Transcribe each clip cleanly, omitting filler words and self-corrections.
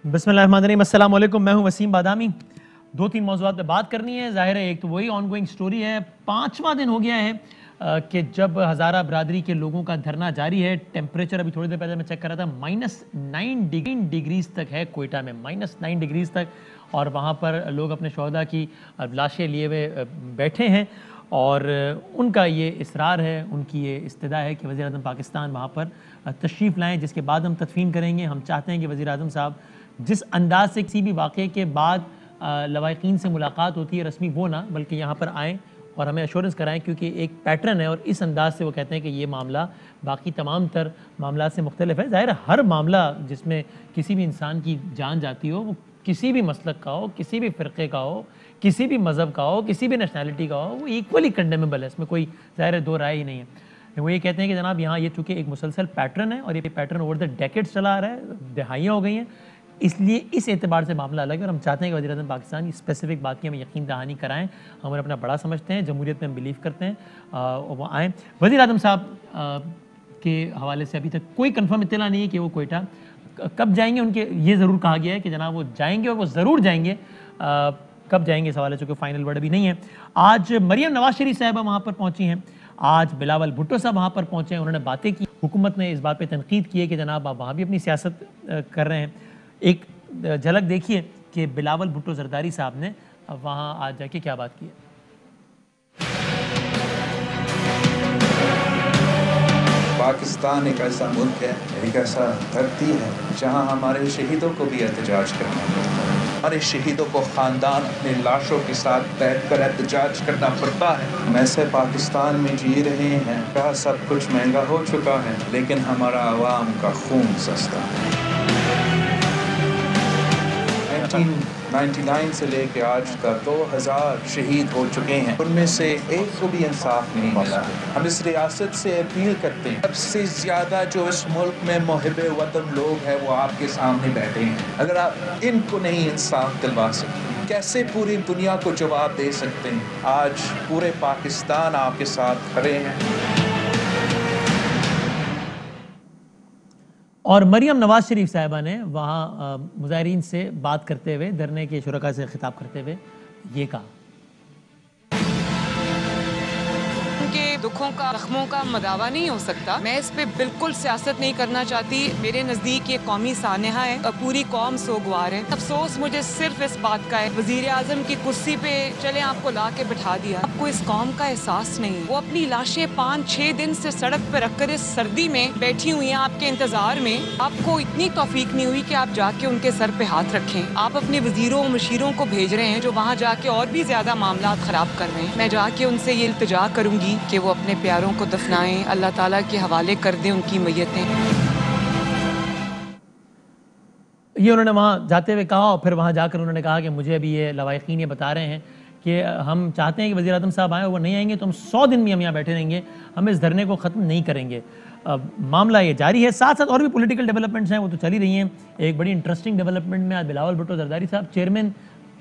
بسم اللہ الرحمن الرحیم، السلام علیکم، میں ہوں وسیم بادامی۔ دو تین موضوعات پہ بات کرنی ہے۔ ظاہر ہے ایک تو وہی آن گوئنگ سٹوری ہے، 5واں دن ہو گیا ہے کہ جب ہزارہ برادری کے لوگوں کا دھرنا جاری ہے۔ ٹیمپریچر ابھی تھوڑی دیر پہلے میں چیک کر رہا تھا، -9 ڈگریز تک ہے کوئٹہ میں، -9 ڈگریز تک، اور وہاں پر لوگ اپنے شہداء کی لاشیں لیے ہوئے بیٹھے ہیں، اور ان کا یہ اصرار ہے، ان کی یہ استدعا ہے کہ وزیر اعظم پاکستان وہاں پر تشریف لائیں، جس کے بعد ہم تدفین کریں گے۔ ہم چاہتے ہیں کہ وزیر اعظم صاحب جس انداز سے کسی بھی واقعے کے بعد لواحقین سے ملاقات ہوتی ہے رسمی، وہ نہ بلکہ یہاں پر آئیں اور ہمیں ایشورنس کرائیں، کیونکہ ایک پیٹرن ہے اور اس انداز سے وہ کہتے ہیں کہ یہ معاملہ باقی تمام تر معاملات سے مختلف ہے۔ ظاہر ہے ہر معاملہ جس میں کسی بھی انسان کی جان جاتی ہو، وہ کسی بھی مسلک کا ہو، کسی بھی فرقے کا ہو، کسی بھی مذہب کا ہو، کسی بھی نیشنلٹی کا ہو، وہ ایکولی کنڈیمیبل ہے، اس میں کوئی ظاہر ہے دو رائے ہی نہیں ہے۔ وہ یہ کہتے ہیں کہ جناب یہاں یہ چونکہ ایک مسلسل پیٹرن ہے اور یہ پیٹرن اوور دا ڈیکیڈز چلا آ رہا ہے، دہائیاں ہو گئی ہیں، اس لیے اس اعتبار سے معاملہ الگ ہے، اور ہم چاہتے ہیں کہ وزیر اعظم پاکستان کی اسپیسیفک بات کی ہمیں یقین دہانی کرائیں۔ ہم انہیں اپنا بڑا سمجھتے ہیں، جمہوریت میں ہم بلیو کرتے ہیں، وہ آئیں۔ وزیر اعظم صاحب کے حوالے سے ابھی تک کوئی کنفرم اطلاع نہیں ہے کہ وہ کوئٹہ کب جائیں گے۔ ان کے یہ ضرور کہا گیا ہے کہ جناب وہ جائیں گے اور وہ ضرور جائیں گے، کب جائیں گے اس حوالے سے کوئی فائنل ورڈ ابھی نہیں ہے۔ آج مریم نواز شریف صاحبہ وہاں پر پہنچی ہیں، آج بلاول بھٹو صاحب وہاں پر پہنچے ہیں، انہوں نے باتیں کی۔ حکومت نے اس بات پہ تنقید کی ہے کہ جناب آپ وہاں بھی اپنی سیاست کر رہے ہیں۔ ایک جھلک دیکھیے کہ بلاول بھٹو زرداری صاحب نے وہاں آج جا کے کیا بات کی ہے۔ پاکستان ایک ایسا ملک ہے، ایک ایسا دھرتی ہے جہاں ہمارے شہیدوں کو بھی احتجاج کرنا پڑتا ہے، ہمارے شہیدوں کو خاندان اپنے لاشوں کے ساتھ بیٹھ کر احتجاج کرنا پڑتا ہے۔ ہم ایسے پاکستان میں جی رہے ہیں جہاں سب کچھ مہنگا ہو چکا ہے لیکن ہمارا عوام کا خون سستا ہے۔ 1999 سے لے کے آج تک 2000 شہید ہو چکے ہیں، ان میں سے ایک کو بھی انصاف نہیں ملا۔ ہم اس ریاست سے اپیل کرتے ہیں، سب سے زیادہ جو اس ملک میں محب وطن لوگ ہیں وہ آپ کے سامنے بیٹھے ہیں، اگر آپ ان کو نہیں انصاف دلوا سکتے کیسے پوری دنیا کو جواب دے سکتے ہیں؟ آج پورے پاکستان آپ کے ساتھ کھڑے ہیں۔ اور مریم نواز شریف صاحبہ نے وہاں مظاہرین سے بات کرتے ہوئے، دھرنے کے شرکاء سے خطاب کرتے ہوئے یہ کہا۔ دکھوں کا، زخموں کا مداوا نہیں ہو سکتا۔ میں اس پہ بالکل سیاست نہیں کرنا چاہتی۔ میرے نزدیک یہ قومی سانحہ ہے، پوری قوم سوگوار ہے۔ افسوس مجھے صرف اس بات کا ہے، وزیر اعظم کی کرسی پہ چلے آپ کو لا کے بٹھا دیا، آپ کو اس قوم کا احساس نہیں۔ وہ اپنی لاشیں 5-6 دن سے سڑک پہ رکھ کر اس سردی میں بیٹھی ہوئی ہیں آپ کے انتظار میں، آپ کو اتنی توفیق نہیں ہوئی کہ آپ جا کے ان کے سر پہ ہاتھ رکھیں۔ آپ اپنے وزیروں مشیروں کو بھیج رہے ہیں جو وہاں جا کے اور بھی زیادہ معاملات خراب کر رہے ہیں۔ میں جا کے ان سے یہ التجا کروں گی کہ وہ اپنے پیاروں کو دفنائیں، اللہ تعالیٰ کے حوالے کر دیں ان کی میتیں۔ یہ انہوں نے وہاں جاتے ہوئے کہا، اور پھر وہاں جا کر انہوں نے کہا کہ مجھے ابھی یہ لواحقین یہ بتا رہے ہیں کہ ہم چاہتے ہیں کہ وزیر اعظم صاحب آئیں، اور وہ نہیں آئیں گے تو ہم 100 دن بھی ہم یہاں بیٹھے رہیں گے، ہم اس دھرنے کو ختم نہیں کریں گے۔ معاملہ یہ جاری ہے، ساتھ ساتھ اور بھی پولیٹیکل ڈیولپمنٹس ہیں، وہ تو چلی رہی ہیں۔ ایک بڑی انٹرسٹنگ ڈیولپمنٹ میں آج بلاول بھٹو زرداری صاحب چیئرمین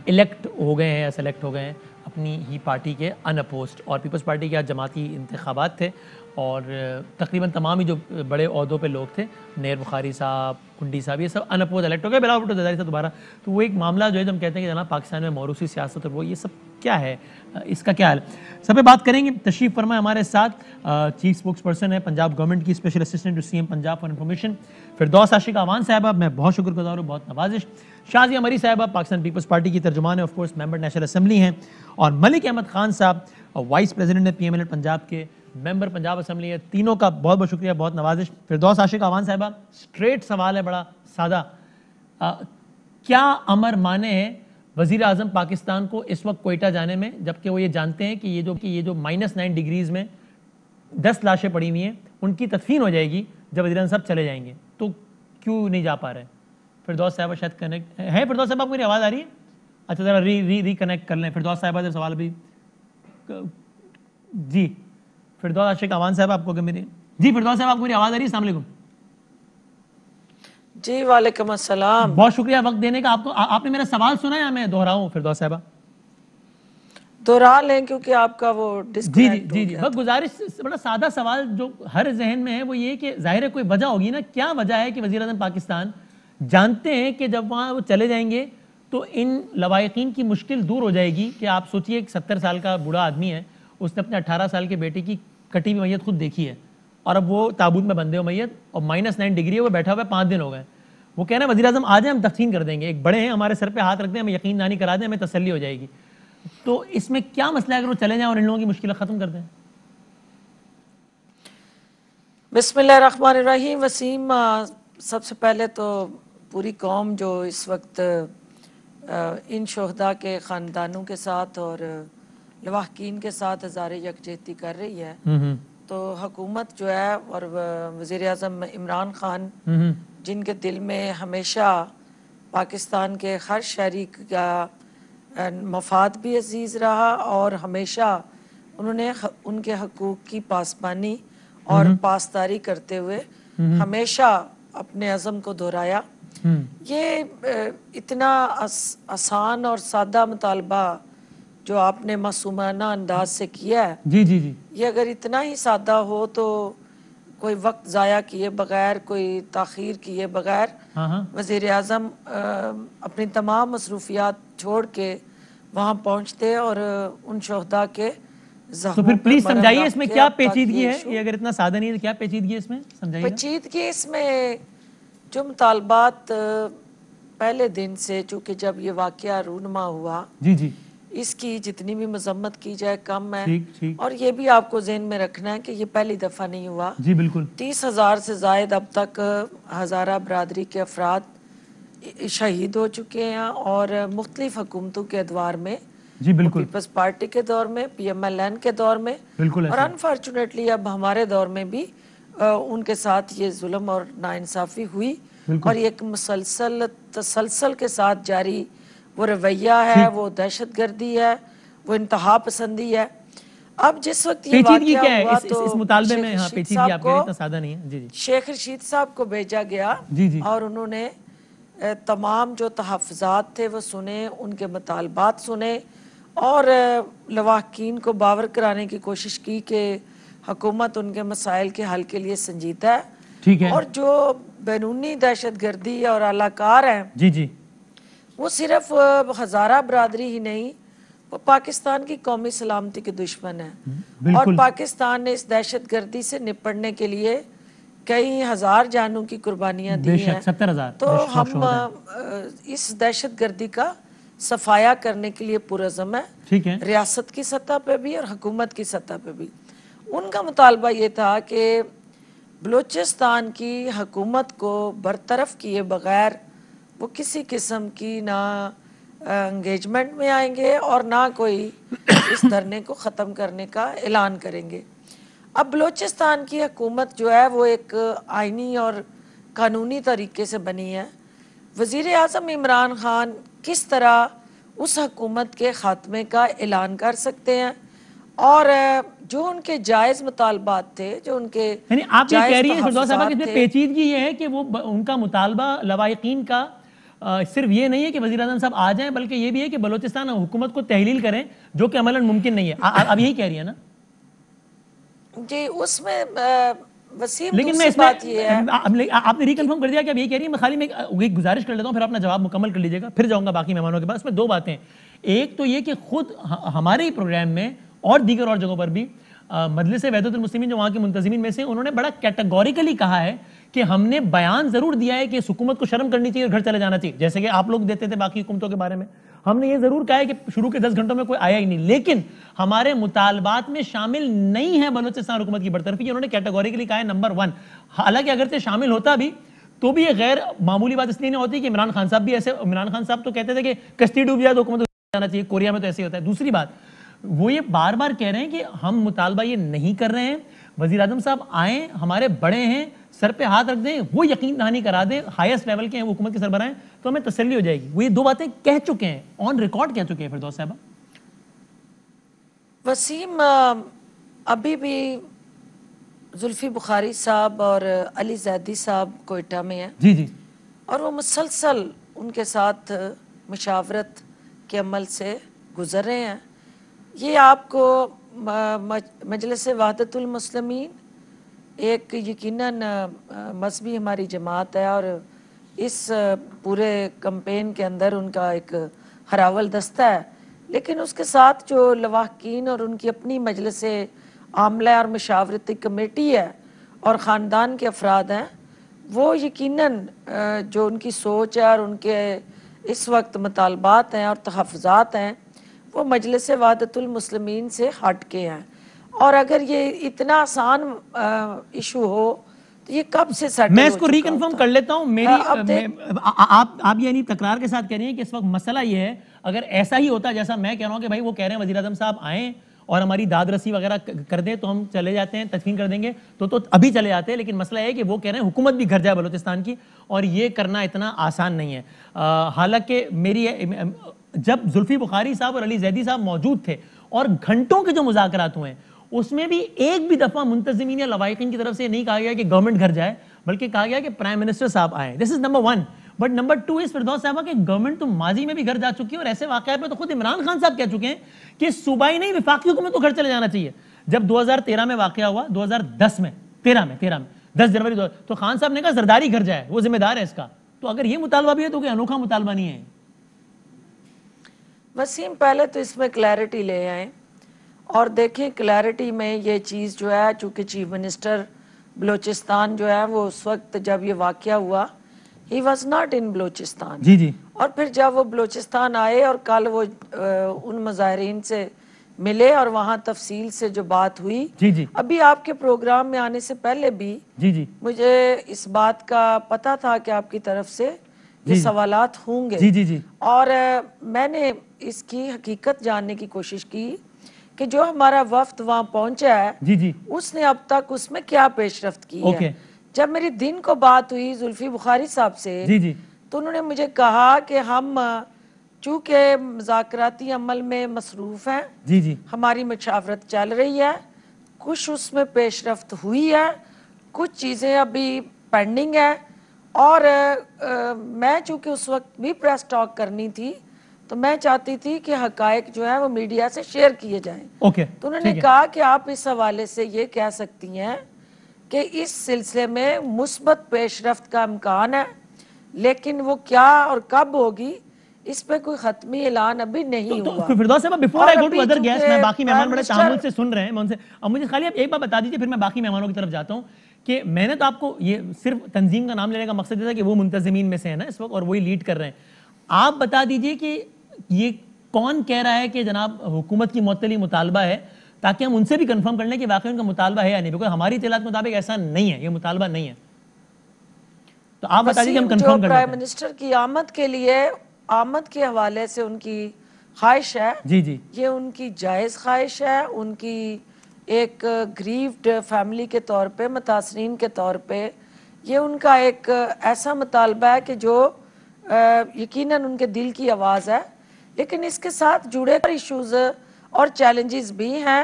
الیکٹ ہو گئے ہیں یا سلیکٹ ہو گئے ہیں اپنی ہی پارٹی کے ان اپوزڈ، اور پیپلز پارٹی کے آج جماعتی انتخابات تھے، اور تقریباً تمام ہی جو بڑے عہدوں پہ لوگ تھے، نیر بخاری صاحب، کنڈی صاحب، یہ سب ان اپوز الیکٹ ہو گئے، بلاول بھٹو زرداری صاحب دوبارہ۔ تو وہ ایک معاملہ جو ہے جو ہم کہتے ہیں کہ جناب پاکستان میں موروثی سیاست اور وہ یہ سب کیا ہے، اس کا کیا حال، سب پہ بات کریں گے۔ تشریف فرمائے ہمارے ساتھ چیف اسپوکس پرسن ہے پنجاب گورنمنٹ کی، special assistant to C M Punjab for information, Firdous Ashiq Awan صاحبہ، میں بہت شکر گزار ہوں، بہت نوازش۔ شازیہ مری صاحبہ پاکستان پیپلز پارٹی کی ترجمان ہے، of course member national assembly ہیں، اور ملک احمد خان صاحب وائس پریزیڈنٹ ہے PMLN پنجاب کے، ممبر پنجاب اسمبلی ہے۔ تینوں کا بہت بہت شکریہ، بہت نوازش۔ فردوس عاشق اعوان صاحبہ، اسٹریٹ سوال ہے، بڑا سادہ، کیا امر مانے ہے وزیر اعظم پاکستان کو اس وقت کوئٹہ جانے میں، جبکہ وہ یہ جانتے ہیں کہ یہ جو -9 ڈگریز میں 10 لاشیں پڑی ہوئی ہیں ان کی تدفین ہو جائے گی جب وزیر اعظم صاحب چلے جائیں گے، تو کیوں نہیں جا پا رہے؟ فردوس صاحبہ شاید کنیکٹ ہے۔ فردوس صاحبہ آپ کو میری آواز آ رہی ہے؟ اچھا ذرا ری کنیکٹ کر لیں فردوس صاحبہ سے سوال بھی۔ جی فردوس عاشق اعوان صاحب آپ کو کہ میری، جی فردوس صاحب آپ کو میری آواز آ رہی ہے؟ السلام علیکم۔ جی وعلیکم السلام۔ بہت شکریہ وقت دینے کا۔ آپ نے میرا سوال سنا یا میں دہراؤں فردوس صاحبہ؟ دہرا لیں کیونکہ آپ کا وہ ڈسکنیکٹ جی بس گزارش، بڑا سادہ سوال جو ہر ذہن میں ہے وہ یہ کہ ظاہر ہے کوئی وجہ ہوگی نا، کیا وجہ ہے کہ وزیر اعظم پاکستان جانتے ہیں کہ جب وہاں وہ چلے جائیں گے تو ان لوائقین کی مشکل دور ہو جائے گی. کہ آپ سوچئے ایک 70 سال کا بوڑھا آدمی ہے, اس نے اپنے 18 سال کے بیٹے کی کٹی ہوئی میت خود دیکھی ہے, اور اب وہ تابوت میں بندے ہو میت, اور -9 ڈگری ہے, وہ بیٹھا ہوا ہے, 5 دن ہو گئے. وہ کہہ رہے ہیں وزیر اعظم آ جائیں, ہم تقسیم کر دیں گے, ایک بڑے ہیں ہمارے سر پہ ہاتھ رکھ دیں, ہمیں یقین دہانی کرا دیں, ہمیں تسلی ہو جائے گی. تو اس میں کیا مسئلہ ہے اگر وہ چلے جائیں اور ان لوگوں کی مشکلات ختم کر دیں؟ بسم اللہ الرحمن الرحیم. وسیم، سب سے پہلے تو پوری قوم جو اس وقت ان شہداء کے خاندانوں کے ساتھ اور لواحقین کے ساتھ ہزار یکجہتی کر رہی ہے, تو حکومت جو ہے اور وزیر اعظم عمران خان جن کے دل میں ہمیشہ پاکستان کے ہر شہری کا مفاد بھی عزیز رہا, اور ہمیشہ انہوں نے ان کے حقوق کی پاسبانی اور پاسداری کرتے ہوئے ہمیشہ اپنے عزم کو دہرایا. یہ اتنا آسان اور سادہ مطالبہ جو آپ نے معصومانہ انداز سے کیا ہے, جی یہ اگر اتنا ہی سادہ ہو تو کوئی وقت ضائع کیے بغیر, کوئی تاخیر کیے بغیر وزیر اعظم اپنی تمام مصروفیات چھوڑ کے وہاں پہنچتے اور ان شہداء کے تو پھر پلیز سمجھائیے اس میں کیا پیچیدگی ہے. یہ اگر اتنا سادہ نہیں ہے تو کیا پیچیدگی ہے اس میں, سمجھائیے. پیچیدگی اس میں جو مطالبات پہلے دن سے, چونکہ جب یہ واقعہ رونما ہوا, جی اس کی جتنی بھی مذمت کی جائے کم ہے. ٹھیک. اور یہ بھی آپ کو ذہن میں رکھنا ہے کہ یہ پہلی دفعہ نہیں ہوا. جی بالکل. 30,000 سے زائد اب تک ہزارہ برادری کے افراد شہید ہو چکے ہیں, اور مختلف حکومتوں کے ادوار میں, جی بالکل, پیپلز پارٹی کے دور میں, PMLN کے دور میں, اور انفارچونیٹلی اب ہمارے دور میں بھی ان کے ساتھ یہ ظلم اور ناانصافی ہوئی. اور یہ ایک تسلسل کے ساتھ جاری وہ رویہ ہے, وہ دہشت گردی ہے, وہ انتہا پسندی ہے. اب جس وقت یہ واقعہ ہوا تو اس مطالبے میں پیچیدگی آپ کہہ رہے اتنا سادہ نہیں ہے. جی شیخ رشید صاحب کو بھیجا گیا, اور انہوں نے تمام جو تحفظات تھے وہ سنے, ان کے مطالبات سنے, اور لواحقین کو باور کرانے کی کوشش کی کہ حکومت ان کے مسائل کے حل کے لیے سنجیدہ ہے. اور جو بیرونی دہشت گردی اور اعلی کار ہیں, جی وہ صرف ہزارہ برادری ہی نہیں, وہ پاکستان کی قومی سلامتی کے دشمن ہیں. اور پاکستان نے اس دہشت گردی سے نپٹنے کے لیے کئی ہزار جانوں کی قربانیاں دی ہیں. 70,000. تو ہم اس دہشت گردی کا صفایا کرنے کے لیے پرعزم ہے, ریاست کی سطح پہ بھی اور حکومت کی سطح پہ بھی. ان کا مطالبہ یہ تھا کہ بلوچستان کی حکومت کو برطرف کیے بغیر وہ کسی قسم کی نہ انگیجمنٹ میں آئیں گے اور نہ کوئی اس دھرنے کو ختم کرنے کا اعلان کریں گے. اب بلوچستان کی حکومت جو ہے وہ ایک آئینی اور قانونی طریقے سے بنی ہے. وزیر اعظم عمران خان کس طرح اس حکومت کے خاتمے کا اعلان کر سکتے ہیں, اور جو ان کے جائز مطالبات تھے, جو ان کے یعنی آپ یہ کہہ رہی ہیں فردوس صاحبہ کہ اس میں پیچیدگی یہ ہے کہ وہ ان کا مطالبہ لواحقین کا صرف یہ نہیں ہے کہ وزیر اعظم صاحب آ جائیں, بلکہ یہ بھی ہے کہ بلوچستان حکومت کو تحلیل کریں, جو کہ عملاً ممکن نہیں ہے. آپ یہی کہہ رہی ہیں نا؟ جی, اس میں وسیم لیکن میں دوسری اس میں بات یہ ہے, آپ نے ریکنفرم کر دیا کہ اب یہی کہہ رہی ہیں. میں خالی میں ایک گزارش کر لیتا ہوں, پھر اپنا جواب مکمل کر لیجیے گا, پھر جاؤں گا باقی مہمانوں کے پاس. اس میں 2 باتیں. ایک تو یہ کہ خود ہمارے ہی پروگرام میں اور دیگر اور جگہوں پر بھی مجلس وحدت المسلمین جو وہاں کے منتظمین میں سے, انہوں نے بڑا کیٹیگوریکلی کہا ہے کہ ہم نے بیان ضرور دیا ہے کہ اس حکومت کو شرم کرنی چاہیے اور گھر چلے جانا چاہیے, جیسے کہ آپ لوگ دیتے تھے باقی حکومتوں کے بارے میں. ہم نے یہ ضرور کہا ہے کہ شروع کے 10 گھنٹوں میں کوئی آیا ہی نہیں, لیکن ہمارے مطالبات میں شامل نہیں ہے بلوچستان حکومت کی برطرفی. انہوں نے کیٹیگوریکلی کہا ہے نمبر 1. حالانکہ اگرچہ شامل ہوتا بھی تو بھی یہ غیر معمولی بات اس لیے نہیں ہوتی کہ عمران خان صاحب بھی ایسے, عمران خان صاحب تو کہتے تھے کہ کشتی ڈوب جائے تو حکومت کو جانا چاہیے, کوریا میں تو ایسے ہی ہوتا ہے. دوسری بات, وہ یہ بار بار کہہ رہے ہیں کہ ہم مطالبہ یہ نہیں کر رہے ہیں, وزیر اعظم صاحب آئیں, ہمارے بڑے ہیں, سر پہ ہاتھ رکھ دیں, وہ یقین دہانی کرا دیں, ہائیسٹ لیول کے ہیں وہ حکومت کے سربراہ ہیں, تو ہمیں تسلی ہو جائے گی. وہ یہ 2 باتیں کہہ چکے ہیں, آن ریکارڈ کہہ چکے ہیں فردوس صاحبہ. وسیم, ابھی بھی زلفی بخاری صاحب اور علی زیدی صاحب کوئٹہ میں ہیں, جی اور وہ مسلسل ان کے ساتھ مشاورت کے عمل سے گزر رہے ہیں. یہ آپ کو مجلس وحدت المسلمین ایک یقیناً مذہبی ہماری جماعت ہے, اور اس پورے کمپین کے اندر ان کا ایک ہراول دستہ ہے، لیکن اس کے ساتھ جو لواحقین اور ان کی اپنی مجلس عاملہ اور مشاورتی کمیٹی ہے اور خاندان کے افراد ہیں، وہ یقیناً جو ان کی سوچ ہے اور ان کے اس وقت مطالبات ہیں اور تحفظات ہیں وہ مجلس وحدت المسلمین سے ہٹ کے ہیں. اور اگر یہ اتنا آسان ایشو ہو تو یہ کب سے سیٹل ہو چکا ہوتا. میں اس کو ریکنفرم کر لیتا ہوں. میری آپ یعنی تکرار کے ساتھ کہہ رہی ہیں کہ اس وقت مسئلہ یہ ہے اگر ایسا ہی ہوتا جیسا میں کہہ رہا ہوں کہ بھائی وہ کہہ رہے ہیں وزیر اعظم صاحب آئیں اور ہماری داد رسی وغیرہ کر دیں تو ہم چلے جاتے ہیں، تدفین کر دیں گے تو ابھی چلے جاتے ہیں. لیکن مسئلہ یہ ہے کہ وہ کہہ رہے ہیں حکومت بھی گھر جائے بلوچستان کی، اور یہ کرنا اتنا آسان نہیں ہے. حالانکہ میری جب زلفی بخاری صاحب اور علی زیدی صاحب موجود تھے اور گھنٹوں کے جو مذاکرات ہوئے اس میں بھی ایک بھی دفعہ منتظمین یا لوائقین کی طرف سے نہیں کہا گیا کہ گورنمنٹ گھر جائے، بلکہ کہا گیا کہ پرائم منسٹر صاحب آئیں. دس از نمبر 1. بٹ نمبر 2 اس فردوس صاحبہ کہ گورنمنٹ تو ماضی میں بھی گھر جا چکی ہے، اور ایسے واقعات پہ تو خود عمران خان صاحب کہہ چکے ہیں کہ صوبائی نہیں وفاقی حکومت کو گھر چلے جانا چاہیے. جب 2013 میں واقعہ ہوا، 2010 میں 10 جنوری تو خان صاحب نے کہا زرداری گھر جائے، وہ ذمہ دار ہے اس کا. تو اگر یہ مطالبہ بھی ہے تو کوئی انوکھا مطالبہ نہیں ہے. وسیم پہلے تو اس میں کلیئرٹی لے آئیں اور دیکھیں کلیئرٹی میں یہ چیز جو ہے، چونکہ چیف منسٹر بلوچستان جو ہے وہ اس وقت جب یہ واقعہ ہوا he was not in Balochistan. جی جی. اور پھر جب وہ بلوچستان آئے اور کل وہ ان مظاہرین سے ملے اور وہاں تفصیل سے جو بات ہوئی، جی جی. ابھی آپ کے پروگرام میں آنے سے پہلے بھی جی جی. مجھے اس بات کا پتہ تھا کہ آپ کی طرف سے یہ سوالات ہوں گے. جی جی جی. اور میں نے اس کی حقیقت جاننے کی کوشش کی کہ جو ہمارا وفد وہاں پہنچا ہے جی جی. اس نے اب تک اس میں کیا پیش رفت کی ہے. جب میری دن کو بات ہوئی زلفی بخاری صاحب سے جی جی. تو انہوں نے مجھے کہا کہ ہم چونکہ مذاکراتی عمل میں مصروف ہیں، جی جی، ہماری مشاورت چل رہی ہے، کچھ اس میں پیش رفت ہوئی ہے، کچھ چیزیں ابھی پینڈنگ ہے، اور میں چونکہ اس وقت بھی پریس ٹاک کرنی تھی تو میں چاہتی تھی کہ حقائق جو ہے وہ میڈیا سے شیئر کیے جائیں. تو انہوں نے کہا کہ آپ اس حوالے سے یہ کہہ سکتی ہیں کہ اس سلسلے میں مثبت پیش رفت کا امکان ہے، لیکن وہ کیا اور کب ہوگی اس پہ کوئی حتمی اعلان ابھی نہیں ہوا. تو فردوس صاحب before I go to other guest, میں باقی مہمان بڑے تحمل سے سن رہے ہیں، میں ان سے اب مجھے خالی آپ ایک بات بتا دیجیے پھر میں باقی مہمانوں کی طرف جاتا ہوں کہ میں نے تو آپ کو یہ صرف تنظیم کا نام لینے کا مقصد یہ تھا کہ وہ منتظمین میں سے ہیں نا اس وقت اور وہی لیڈ کر رہے ہیں. آپ بتا دیجیے کہ یہ کون کہہ رہا ہے کہ جناب حکومت کی معطلی مطالبہ ہے، تاکہ ہم ان سے بھی کنفرم کر لیں کہ واقعی ان کا مطالبہ ہے یا نہیں، بیکاز ہماری اطلاعات کے مطابق ایسا نہیں ہے، یہ مطالبہ نہیں ہے. تو آپ بتا دیجیے ہم کنفرم کر لیتے ہیں. پرائم منسٹر کی آمد کے لیے، آمد کے حوالے سے ان کی خواہش ہے، جی جی، یہ ان کی جائز خواہش ہے، ان کی ایک گریوڈ فیملی کے طور پہ، متاثرین کے طور پہ یہ ان کا ایک ایسا مطالبہ ہے کہ جو یقیناً ان کے دل کی آواز ہے. لیکن اس کے ساتھ جڑے ایشوز اور چیلنجز بھی ہیں.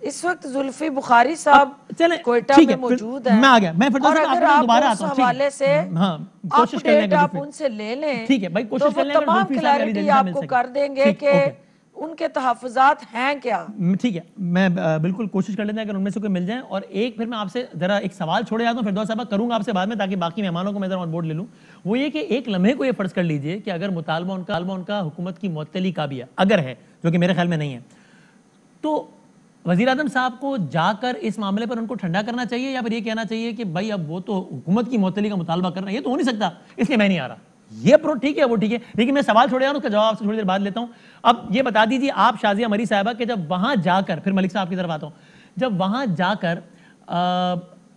اس وقت زلفی بخاری صاحب کوئٹہ میں موجود ہیں، میں آ گیا، میں اور اگر آپ اس حوالے سے اپڈیٹ آپ ان سے لے لیں تو وہ تمام کلیئرٹی آپ کو کر دیں گے کہ ان کے تحفظات ہیں کیا. ٹھیک ہے، میں بالکل کوشش کر لیتے ہیں اگر ان میں سے کوئی مل جائیں. اور ایک پھر میں آپ سے ذرا ایک سوال چھوڑے جاتا ہوں فردوس صاحبہ، کروں گا آپ سے بعد میں تاکہ باقی مہمانوں کو میں ذرا آن بورڈ لے لوں. وہ یہ کہ ایک لمحے کو یہ فرض کر لیجئے کہ اگر مطالبہ ان کا حکومت کی معطلی کا بھی ہے، اگر ہے، جو کہ میرے خیال میں نہیں ہے، تو وزیر اعظم صاحب کو جا کر اس معاملے پر ان کو ٹھنڈا کرنا چاہیے یا پھر یہ کہنا چاہیے کہ بھائی اب وہ تو حکومت کی معطلی کا مطالبہ کر رہا ہے، یہ تو ہو نہیں سکتا اس لیے میں نہیں آ رہا. یہ ٹھیک ہے، وہ ٹھیک ہے، لیکن میں سوال چھوڑے جا رہا ہوں، اس کا جواب آپ سے تھوڑی دیر بعد لیتا ہوں. اب یہ بتا دیجیے آپ شازیہ مری صاحبہ کہ جب وہاں جا کر، پھر ملک صاحب کی طرف آتا ہوں، جب وہاں جا کر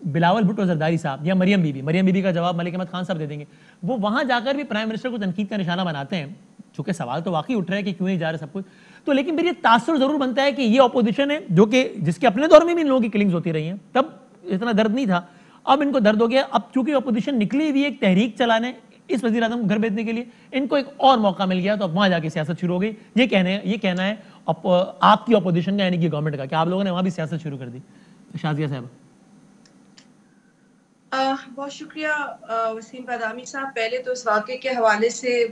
بلاول بھٹو زرداری صاحب یا مریم بی بی کا جواب ملک احمد خان صاحب دے دیں گے، وہ وہاں جا کر بھی پرائم منسٹر کو تنقید کا نشانہ بناتے ہیں، چونکہ سوال تو واقعی اٹھ رہا ہے کہ کیوں نہیں جا رہے سب کچھ. تو لیکن پھر یہ تاثر ضرور بنتا ہے کہ یہ اپوزیشن ہے جو کہ جس کے اپنے دور میں بھی ان لوگوں کی کلنگز ہوتی رہی ہیں، تب اتنا درد نہیں تھا، اب ان کو درد ہو گیا. اب چونکہ اپوزیشن نکلی ہوئی ایک تحریک چلانے اس وزیر اعظم کو گھر بھیجنے کے لیے، ان کو ایک اور موقع مل گیا تو اب وہاں جا کے سیاست شروع ہو گئی. یہ کہنا ہے آپ کی اپوزیشن کا یعنی کہ گورنمنٹ کا کہ آپ لوگوں نے وہاں بھی سیاست شروع کر دی. شازیہ صاحب. بہت شکریہ وسیم بادامی صاحب. پہلے تو اس واقعے کے حوالے سے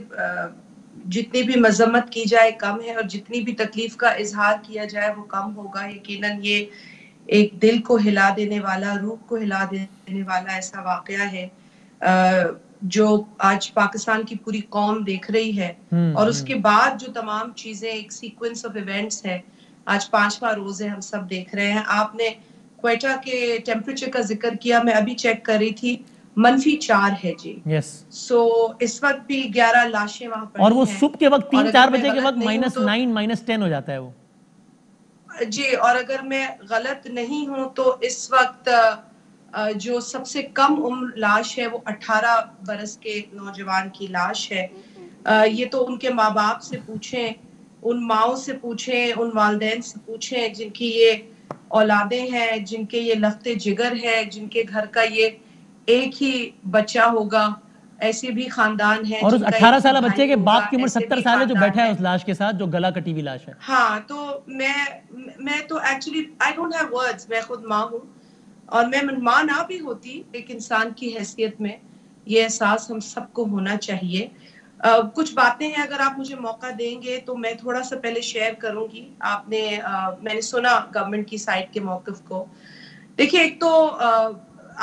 جتنی بھی مذمت کی جائے کم ہے، اور جتنی بھی تکلیف کا اظہار کیا جائے وہ کم ہوگا. یقیناً یہ ایک دل کو ہلا دینے والا، روح کو ہلا دینے والا ایسا واقعہ ہے. جو آج پاکستان کی پوری قوم دیکھ رہی ہے اور اس کے بعد جو تمام چیزیں ایک سیکوینس آف ایونٹس ہے, آج 5واں روز ہے, ہم سب دیکھ رہے ہیں. آپ نے کوئٹہ کے ٹیمپریچر کا ذکر کیا, میں ابھی چیک کر رہی تھی, -4 ہے جی. سو اس وقت بھی 11 لاشیں وہاں پڑی ہیں, اور وہ صبح کے وقت 3-4 بجے کے وقت -9 -10 ہو جاتا ہے وہ جی. اور اگر میں غلط نہیں ہوں تو اس وقت جو سب سے کم عمر لاش ہے وہ 18 برس کے نوجوان کی لاش ہے. یہ تو ان کے ماں باپ سے پوچھیں, ان ماؤں سے پوچھیں, ان والدین سے پوچھیں جن کی یہ اولادیں ہیں, جن کے یہ لختے جگر ہے, جن کے گھر کا یہ ایک ہی بچہ ہوگا. ایسے بھی خاندان ہیں اور اس جن کا 18 ایک ہی سالہ بچے بھائی کے ہوگا, باپ کی عمر ایسے 70 بھی سال ہے جو خاندان بیٹھا ہے ہیں. اس لاش کے ساتھ جو گلا کٹی ہوئی لاش ہے. ہاں تو میں تو actually I don't have words. میں خود ماں ہوں, اور میں ماں نہ بھی ہوتی ایک انسان کی حیثیت میں یہ احساس ہم سب کو ہونا چاہیے. کچھ باتیں ہیں, اگر آپ مجھے موقع دیں گے تو میں تھوڑا سا پہلے شیئر کروں گی. میں نے سنا گورنمنٹ کی سائٹ کے موقف کو. دیکھیں, ایک تو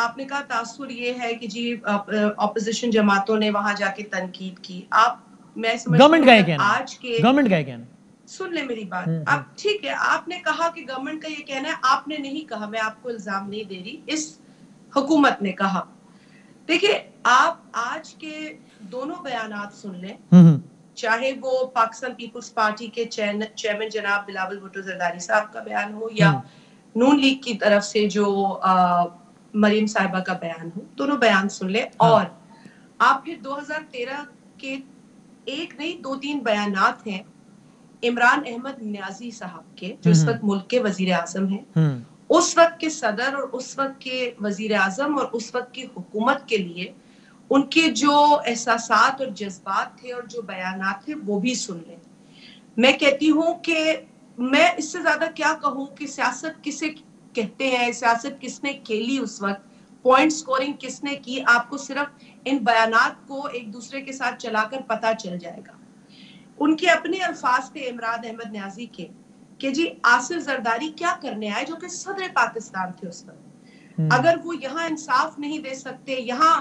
آپ نے کہا تاثر یہ ہے کہ جی اپوزیشن جماعتوں نے وہاں جا کے تنقید کی. میں سمجھتی گورنمنٹ ہوں کا یہ اگر کہنا ہے, آج کے گورنمنٹ کا یہ کہنا ہے, سن لیں میری بات. اب ٹھیک ہے, آپ نے کہا کہ گورنمنٹ کا یہ کہنا ہے, آپ نے نہیں کہا, میں آپ کو الزام نہیں دے رہی, اس حکومت نے کہا. دیکھیں, آپ آج کے دونوں بیانات سن لیں, چاہے وہ پاکستان پیپلز پارٹی کے چیئرمین جناب بلاول بھٹو زرداری صاحب کا بیان ہو یا نون لیگ کی طرف سے جو مریم صاحبہ کا بیان ہو, دونوں بیان سن لیں. اور آپ پھر 2013 کے ایک نہیں 2-3 بیانات ہیں عمران احمد نیازی صاحب کے, جو اس وقت ملک کے وزیر اعظم ہیں, اس وقت کے صدر اور اس وقت کے وزیر اعظم اور اس وقت کی حکومت کے لیے ان کے جو احساسات اور جذبات تھے اور جو بیانات تھے وہ بھی سن لیں. میں کہتی ہوں کہ میں اس سے زیادہ کیا کہوں کہ سیاست کسے کہتے ہیں, سیاست کس نے کھیلی, اس وقت پوائنٹ سکورنگ کس نے کی, آپ کو صرف ان بیانات کو ایک دوسرے کے ساتھ چلا کر پتہ چل جائے گا. ان کے اپنے الفاظ تھے عمران احمد نیازی کے کہ جی آصف زرداری کیا کرنے آئے, جو کہ صدر پاکستان تھے اس وقت. اگر وہ یہاں انصاف نہیں دے سکتے, یہاں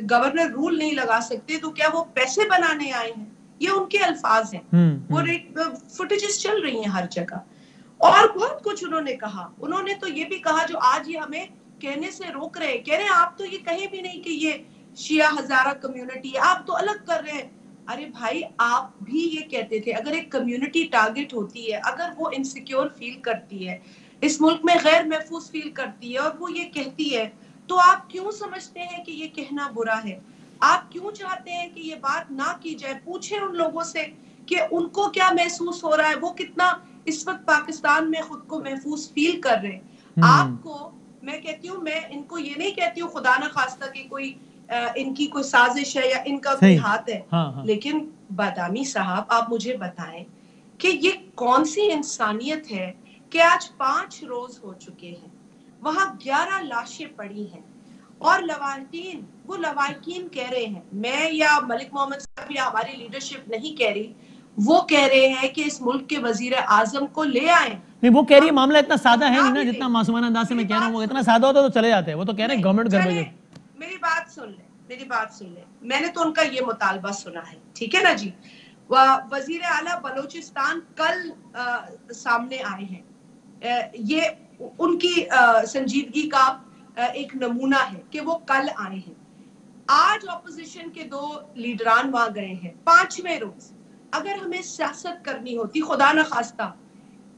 گورنر رول نہیں لگا سکتے, تو کیا وہ پیسے بنانے آئے ہیں؟ یہ ان کے الفاظ ہیں, وہ فوٹیجز چل رہی ہیں ہر جگہ. اور بہت کچھ انہوں نے کہا. انہوں نے تو یہ بھی کہا جو آج یہ ہمیں کہنے سے روک رہے, کہہ رہے ہیں آپ تو یہ کہیں بھی نہیں کہ یہ شیعہ ہزارہ کمیونٹی ہے, آپ تو الگ کر رہے ہیں. ارے بھائی, آپ بھی یہ کہتے تھے اگر ایک کمیونٹی ٹارگٹ ہوتی ہے, اگر وہ انسیکیور فیل کرتی ہے, اس ملک میں غیر محفوظ فیل کرتی ہے, اور وہ یہ کہتی ہے, تو آپ کیوں سمجھتے ہیں کہ یہ کہنا برا ہے؟ آپ کیوں چاہتے ہیں کہ یہ بات نہ کی جائے؟ پوچھیں ان لوگوں سے کہ ان کو کیا محسوس ہو رہا ہے, وہ کتنا اس وقت پاکستان میں خود کو محفوظ فیل کر رہے ہیں. آپ کو میں کہتی ہوں, میں ان کو یہ نہیں کہتی ہوں خدا نہ خواستہ کہ کوئی ان کی کوئی سازش ہے یا ان کا کوئی ہاتھ ہے, لیکن بادامی صاحب آپ مجھے بتائیں کہ یہ کون سی انسانیت ہے کہ آج 5 روز ہو چکے ہیں, وہاں 11 لاشیں پڑی ہیں, اور لواحقین, وہ لواحقین کہہ رہے ہیں, میں یا ملک محمد صاحب یا ہماری لیڈرشپ نہیں کہہ رہی, وہ کہہ رہے ہیں کہ اس ملک کے وزیر اعظم کو لے آئیں. نہیں, وہ کہہ رہی ہے معاملہ اتنا سادہ ہے نہیں نا جتنا معصومانہ انداز سے میں کہہ رہا ہوں. وہ اتنا سادہ ہوتا تو چلے جاتے ہیں, وہ تو کہہ رہے ہیں گورنمنٹ گھر بھیجو. میری بات سن لیں, میں نے تو ان کا یہ مطالبہ سنا ہے, ٹھیک ہے نا جی. وزیر اعلیٰ بلوچستان کل سامنے آئے ہیں, یہ ان کی سنجیدگی کا ایک نمونہ ہے کہ وہ کل آئے ہیں. آج اپوزیشن کے 2 لیڈران وہاں گئے ہیں 5ویں روز. اگر ہمیں سیاست کرنی ہوتی, خدا نہ خواستہ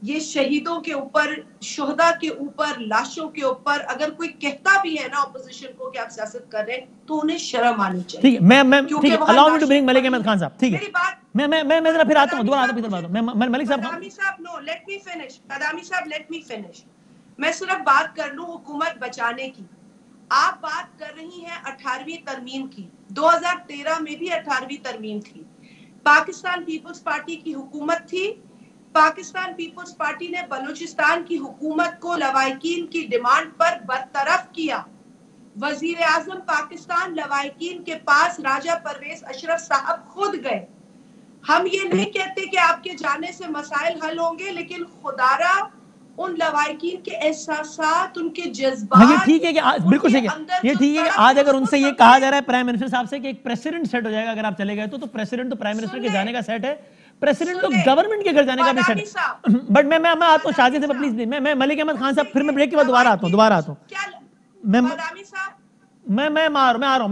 یہ شہیدوں کے اوپر, شہداء کے اوپر, لاشوں کے اوپر اگر کوئی کہتا بھی ہے نا اپوزیشن کو کہ آپ سیاست کر رہے ہیں, تو انہیں شرم آنی چاہیے. ٹھیک ہے, میں ٹھیک ہے, allow me to bring Malik Ahmad Khan صاحب. ٹھیک ہے, میں ذرا پھر آتا ہوں, دوبارہ آتا ہوں ملک صاحب. قدامی صاحب نو, لیٹ می فنش. قدامی صاحب لیٹ می فنش. میں صرف بات کر لوں حکومت بچانے کی. آپ بات کر رہی ہیں 18ویں ترمیم کی, 2013 میں بھی 18ویں ترمیم تھی. پاکستان پیپلز پارٹی کی حکومت تھی. پاکستان پیپلز پارٹی نے بلوچستان کی حکومت کو لواحقین کی ڈیمانڈ پر برطرف کیا. وزیر اعظم پاکستان لواحقین کے پاس راجہ پرویز اشرف صاحب خود گئے. ہم یہ نہیں کہتے کہ آپ کے جانے سے مسائل حل ہوں گے, لیکن خدارا ان لواحقین کے احساسات، ان کے ہاں جذبات، یہ ٹھیک ہے کہ بالکل صحیح ہے، یہ ٹھیک ہے کہ آج اگر ان سے یہ کہا جا رہا ہے پرائم منسٹر صاحب سے کہ ایک پریسیڈنٹ سیٹ ہو جائے گا اگر آپ چلے گئے تو پریسیڈنٹ تو پرائم منسٹر کے جانے کا سیٹ ہے، پریسیڈنٹ تو گورنمنٹ کے گھر جانے کا بھی سیٹ ہے. بٹ میں آتا ہوں شازیہ سے پلیز، میں ملک احمد خان صاحب، پھر میں بریک کے بعد دوبارہ آتا ہوں میں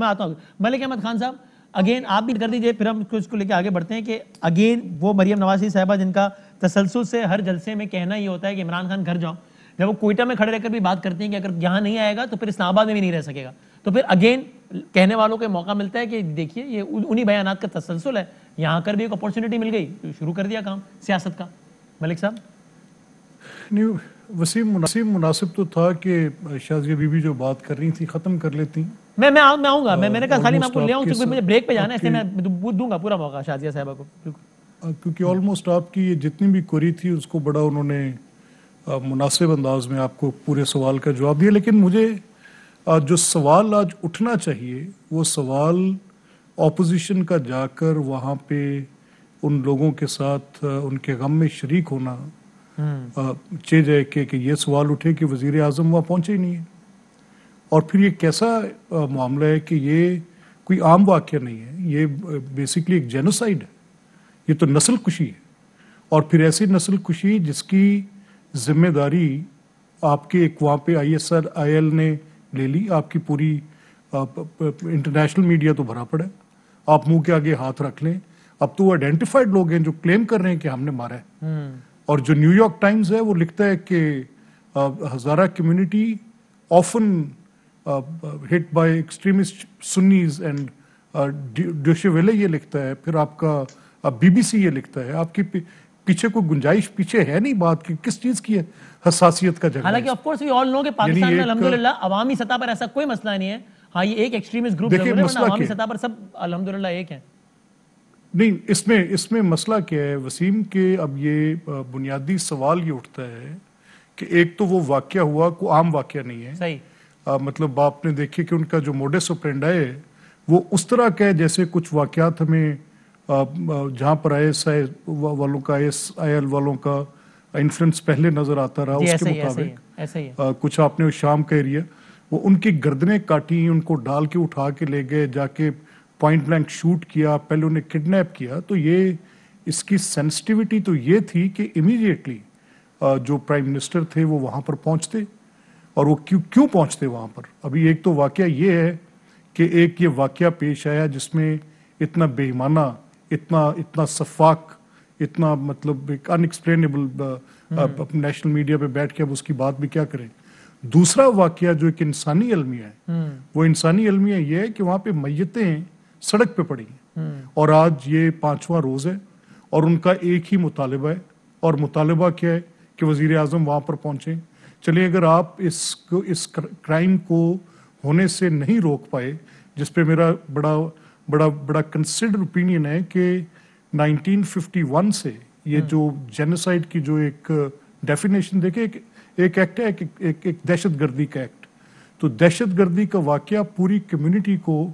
آتا ہوں ملک احمد خان صاحب اگین آپ بھی کر دیجئے، پھر ہم اس کو لے کے آگے بڑھتے ہیں کہ اگین وہ مریم نواز صاحبہ جن کا تسلسل سے ہر جلسے میں کہنا یہ ہوتا ہے کہ عمران خان گھر جاؤ، جب وہ کوئٹہ میں کھڑے رہ کر بھی بات کرتے ہیں کہ اگر یہاں نہیں آئے گا تو پھر اسلام آباد میں بھی نہیں رہ سکے گا، تو پھر اگین کہنے والوں کو موقع ملتا ہے کہ دیکھیے یہ انہی بیانات کا تسلسل ہے، یہاں کر بھی ایک اپورچونٹی مل گئی، شروع کر دیا کام سیاست کا. ملک صاحب نہیں وسیم مناسب تو تھا کہ شازیہ بی بی جو بات کر رہی تھی ختم کر لیتی. میں آؤں گا، میں نے کہا خالی میں آپ کو لے آؤں کیونکہ مجھے بریک پہ جانا ہے، اس لیے میں دوں گا پورا موقع شازیہ صاحبہ کو، کیونکہ آلموسٹ آپ کی یہ جتنی بھی کوری تھی اس کو بڑا انہوں نے مناسب انداز میں آپ کو پورے سوال کا جواب دیا. لیکن مجھے جو سوال آج اٹھنا چاہیے وہ سوال اپوزیشن کا جا کر وہاں پہ ان لوگوں کے ساتھ ان کے غم میں شریک ہونا چاہیے جائے کہ یہ سوال اٹھے کہ وزیر اعظم وہاں پہنچے ہی نہیں ہے، اور پھر یہ کیسا معاملہ ہے کہ یہ کوئی عام واقعہ نہیں ہے، یہ بیسیکلی ایک جینوسائیڈ ہے، یہ تو نسل کشی ہے، اور پھر ایسی نسل کشی جس کی ذمہ داری آپ کے ایک وہاں پہ ISIL نے لے لی، آپ کی پوری انٹرنیشنل میڈیا تو بھرا پڑا ہے، آپ منہ کے آگے ہاتھ رکھ لیں، اب تو وہ آئیڈینٹیفائڈ لوگ ہیں جو کلیم کر رہے ہیں کہ ہم نے مارا ہے. اور جو نیو یارک ٹائمز ہے وہ لکھتا ہے کہ Hazara community often hit by extremist Sunnis and Deutsche Welle یہ لکھتا ہے، پھر آپ کا BBC یہ لکھتا ہے. آپ کی پیچھے کوئی گنجائش پیچھے ہے نہیں بات کی کس چیز کی ہے حساسیت کا جھگڑا. حالانکہ آف کورس وی آل نو کہ پاکستان میں الحمدللہ عوامی سطح پر ایسا کوئی مسئلہ نہیں ہے، ہاں یہ ایک ایکسٹریمسٹ گروپ ضرور ہے ورنہ عوامی سطح پر سب الحمدللہ ایک ہیں. نہیں اس میں مسئلہ کیا ہے وسیم کہ اب یہ بنیادی سوال یہ اٹھتا ہے کہ ایک تو وہ واقعہ ہوا کوئی عام واقعہ نہیں ہے، صحیح مطلب آپ نے دیکھے کہ ان کا جو موڈس آپرینڈی ہے وہ اس طرح کا ہے جیسے کچھ واقعات ہمیں جہاں پر ISI والوں کا ISIL والوں کا انفلوئنس پہلے نظر آتا رہا، اس کے مطابق کچھ آپ نے شام کا ایریا وہ ان کی گردنیں کاٹی، ان کو ڈال کے اٹھا کے لے گئے، جا کے پوائنٹ بلینک شوٹ کیا، پہلے انہیں کڈنیپ کیا. تو یہ اس کی سینسٹیوٹی تو یہ تھی کہ امیڈیٹلی جو پرائم منسٹر تھے وہ وہاں پر پہنچتے، اور وہ کیوں پہنچتے وہاں پر. ابھی ایک تو واقعہ یہ ہے کہ ایک یہ واقعہ پیش آیا جس میں اتنا بے ایمانہ، اتنا سفاک، اتنا مطلب ایک ان ایکسپلینیبل نیشنل میڈیا پہ بیٹھ کے اب اس کی بات بھی کیا کریں. دوسرا واقعہ جو ایک انسانی المیہ ہے وہ انسانی المیہ یہ ہے کہ وہاں پہ میتیں سڑک پہ پڑی ہیں، اور آج یہ 5واں روز ہے اور ان کا ایک ہی مطالبہ ہے، اور مطالبہ کیا ہے کہ وزیر اعظم وہاں پر پہنچیں. چلیے اگر آپ اس کرائم کو ہونے سے نہیں روک پائے، جس پہ میرا بڑا کنسیڈر اوپینین ہے کہ 1951 سے یہ جو جینوسائیڈ کی جو ایک ڈیفینیشن دیکھیں، ایک ایکٹ ہے ایک دہشت گردی کا ایکٹ. تو دہشت گردی کا واقعہ پوری کمیونٹی کو،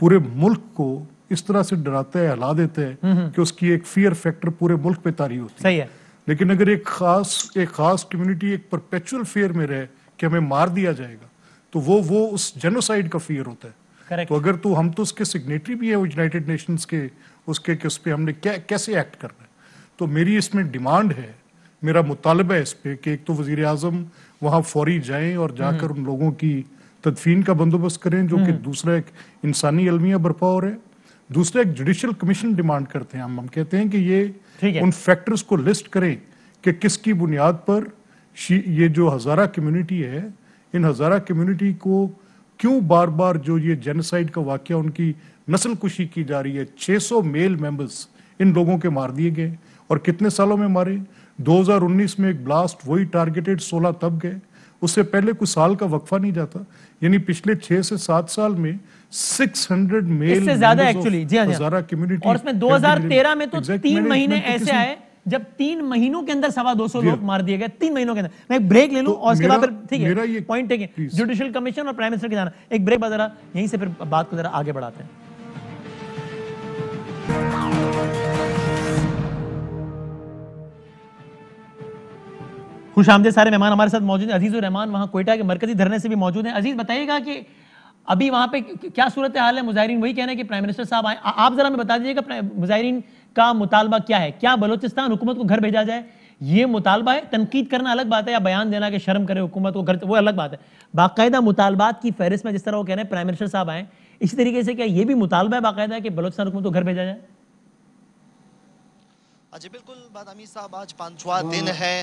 پورے ملک کو اس طرح سے ڈراتا ہے، ہلا دیتا ہے کہ اس کی ایک فیئر فیکٹر پورے ملک پہ طاری ہوتی ہے. صحیح ہے. لیکن اگر ایک خاص کمیونٹی ایک پرپیچول فیئر میں رہے کہ ہمیں مار دیا جائے گا تو وہ اس جینوسائیڈ کا فیئر ہوتا ہے. تو اگر ہم تو اس کے سگنیٹری بھی ہیں یونائٹڈ نیشنز کے، اس پہ ہم نے کیسے ایکٹ کرنا ہے. تو میری اس میں ڈیمانڈ ہے، میرا مطالبہ ہے اس پہ کہ ایک تو وزیر اعظم وہاں فوری جائیں اور جا کر ان لوگوں کی تدفین کا بندوبست کریں، جو کہ دوسرا ایک انسانی المیہ برپا ہو رہا ہے. دوسرا ایک جوڈیشل کمیشن ڈیمانڈ کرتے ہیں ہم کہتے ہیں کہ یہ ان فیکٹرز کو لسٹ کریں کہ کس کی بنیاد پر یہ جو ہزارہ کمیونٹی ہے، ان ہزارہ کمیونٹی کو کیوں بار بار جو یہ جینوسائیڈ کا واقعہ ان کی نسل کشی کی جا رہی ہے. 600 میل ممبرز ان لوگوں کے مار دیے گئے، اور کتنے سالوں میں مارے؟ 2019 میں ایک بلاسٹ وہی ٹارگیٹڈ 16 تب گئے، اس سے پہلے کچھ سال کا وقفہ نہیں جاتا. یعنی پچھلے 6 سے 7 سال میں 600 میل اس سے زیادہ ایکچولی ہزارہ کمیونٹی، اور اس میں 2013 میں تو 3 مہینے ایسے آئے جب 3 مہینوں کے اندر 250 لوگ مار دیے گئے. 3 مہینوں کے اندر. میں ایک بریک لے لوں اور اس کے بعد پھر ٹھیک ہے پوائنٹ ٹیکن جوڈیشل کمیشن اور پرائم منسٹر کے جانا. ایک بریک بعد ذرا یہیں سے پھر بات کو ذرا آگے بڑھاتے ہیں. خوش آمدید سارے مہمان ہمارے ساتھ موجود ہیں. عزیز الرحمان وہاں کوئٹہ کے مرکزی دھرنے سے بھی موجود ہیں. عزیز بتائیے گا کہ ابھی وہاں پہ کیا صورتحال ہے؟ مظاہرین وہی کہہ رہے ہیں کہ پرائم منسٹر صاحب آئیں. آپ ذرا ہمیں بتا دیجیے گا مظاہرین کا مطالبہ کیا ہے؟ کیا بلوچستان حکومت کو گھر بھیجا جائے یہ مطالبہ ہے؟ تنقید کرنا الگ بات ہے، یا بیان دینا کہ شرم کرے حکومت کو گھر، وہ الگ بات ہے. باقاعدہ مطالبات کی فہرست میں جس طرح وہ کہہ رہے ہیں پرائم منسٹر صاحب آئیں، اسی طریقے سے کیا یہ بھی مطالبہ ہے باقاعدہ کہ بلوچستان حکومت کو گھر بھیجا جائے؟ جی بالکل بادامی صاحب، آج 5واں دن ہے